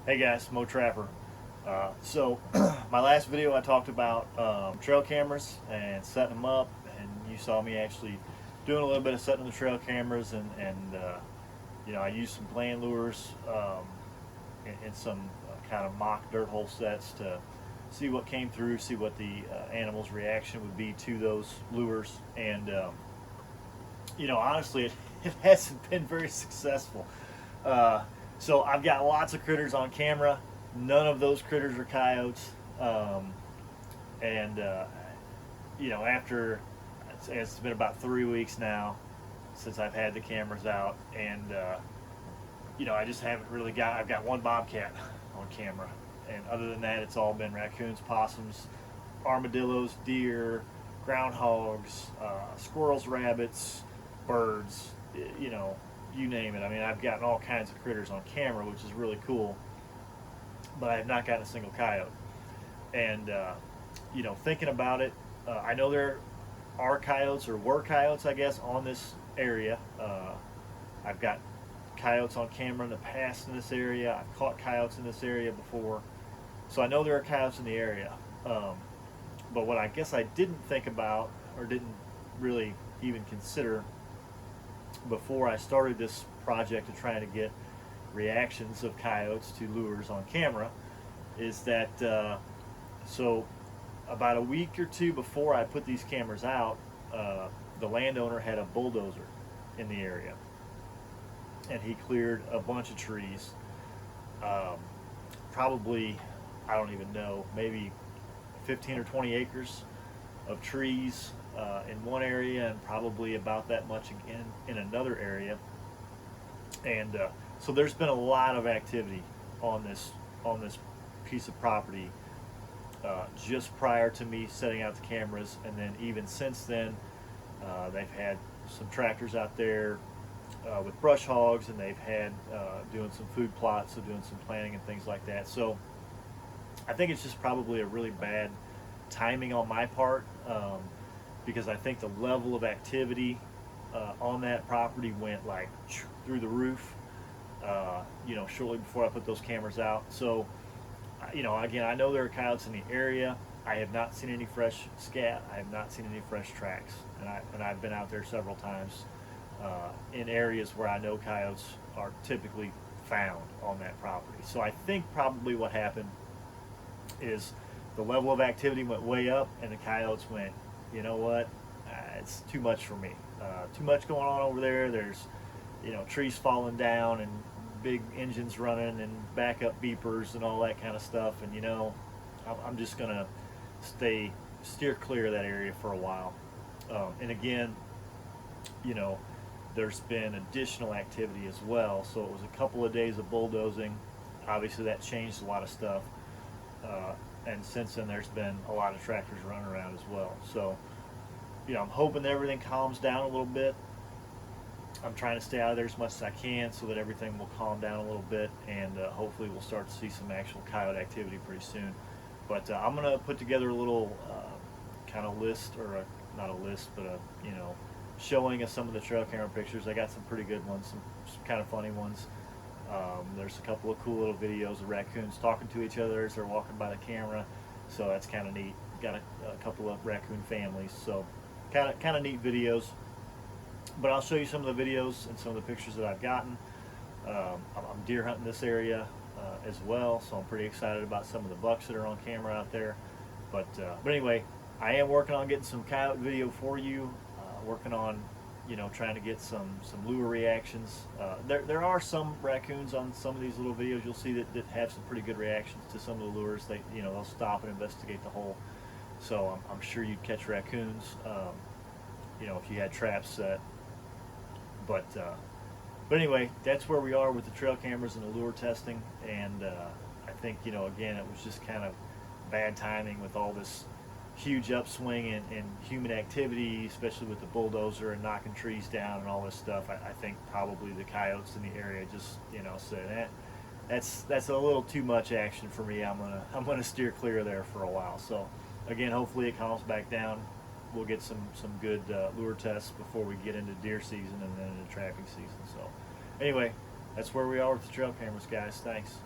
Hey guys, Mo Trapper. So my last video I talked about trail cameras and setting them up, and you saw me actually doing a little bit of setting the trail cameras, and I used some plan lures and some kind of mock dirt hole sets to see what came through, see what the animal's reaction would be to those lures, and honestly, it hasn't been very successful. Uh, so I've got lots of critters on camera. None of those critters are coyotes. And after it's been about 3 weeks now since I've had the cameras out, and I just haven't really got. I've got one bobcat on camera, and other than that, it's all been raccoons, possums, armadillos, deer, groundhogs, squirrels, rabbits, birds. You name it. I mean, I've gotten all kinds of critters on camera, which is really cool. But I have not gotten a single coyote. And thinking about it, I know there are coyotes, or were coyotes, I guess, on this area. I've got coyotes on camera in the past in this area. I've caught coyotes in this area before, so I know there are coyotes in the area. But what I guess I didn't think about, or didn't really even consider before I started this project of trying to get reactions of coyotes to lures on camera, is that so about a week or two before I put these cameras out, the landowner had a bulldozer in the area, and he cleared a bunch of trees. Um, Probably, I don't even know, maybe 15 or 20 acres of trees in one area, and probably about that much again in another area. And so there's been a lot of activity on this piece of property just prior to me setting out the cameras, and then even since then, they've had some tractors out there with brush hogs, and they've had doing some food plots, so doing some planting and things like that. So I think it's just probably a really bad timing on my part, because I think the level of activity on that property went like through the roof, shortly before I put those cameras out. So, again, I know there are coyotes in the area. I have not seen any fresh scat. I have not seen any fresh tracks, and I've been out there several times in areas where I know coyotes are typically found on that property. So I think probably what happened is the level of activity went way up, and the coyotes went, you know what, it's too much for me. Too much going on over there. There's, trees falling down and big engines running and backup beepers and all that kind of stuff. And I'm just gonna steer clear of that area for a while. And again, you know, there's been additional activity as well. So it was a couple of days of bulldozing. Obviously, that changed a lot of stuff. And since then, there's been a lot of tractors running around as well. So, I'm hoping that everything calms down a little bit. I'm trying to stay out of there as much as I can so that everything will calm down a little bit, and hopefully we'll start to see some actual coyote activity pretty soon. But I'm going to put together a little kind of list, or not a list, but showing us some of the trail camera pictures. I got some pretty good ones, some kind of funny ones. There's a couple of cool little videos of raccoons talking to each other as they're walking by the camera, so that's kind of neat. Got a couple of raccoon families, so kind of neat videos. But I'll show you some of the videos and some of the pictures that I've gotten. I'm deer hunting this area as well, so I'm pretty excited about some of the bucks that are on camera out there. But anyway, I am working on getting some coyote video for you. Working on trying to get some lure reactions. There are some raccoons on some of these little videos you'll see that have some pretty good reactions to some of the lures. They'll stop and investigate the hole. So I'm sure you'd catch raccoons if you had traps set. But anyway, that's where we are with the trail cameras and the lure testing. And I think again, it was just kind of bad timing with all this huge upswing in human activity, especially with the bulldozer and knocking trees down and all this stuff. I think probably the coyotes in the area just said, that's a little too much action for me. I'm gonna steer clear of there for a while. So again, hopefully it calms back down. We'll get some good lure tests before we get into deer season and then into trapping season. So anyway, that's where we are with the trail cameras, guys. Thanks.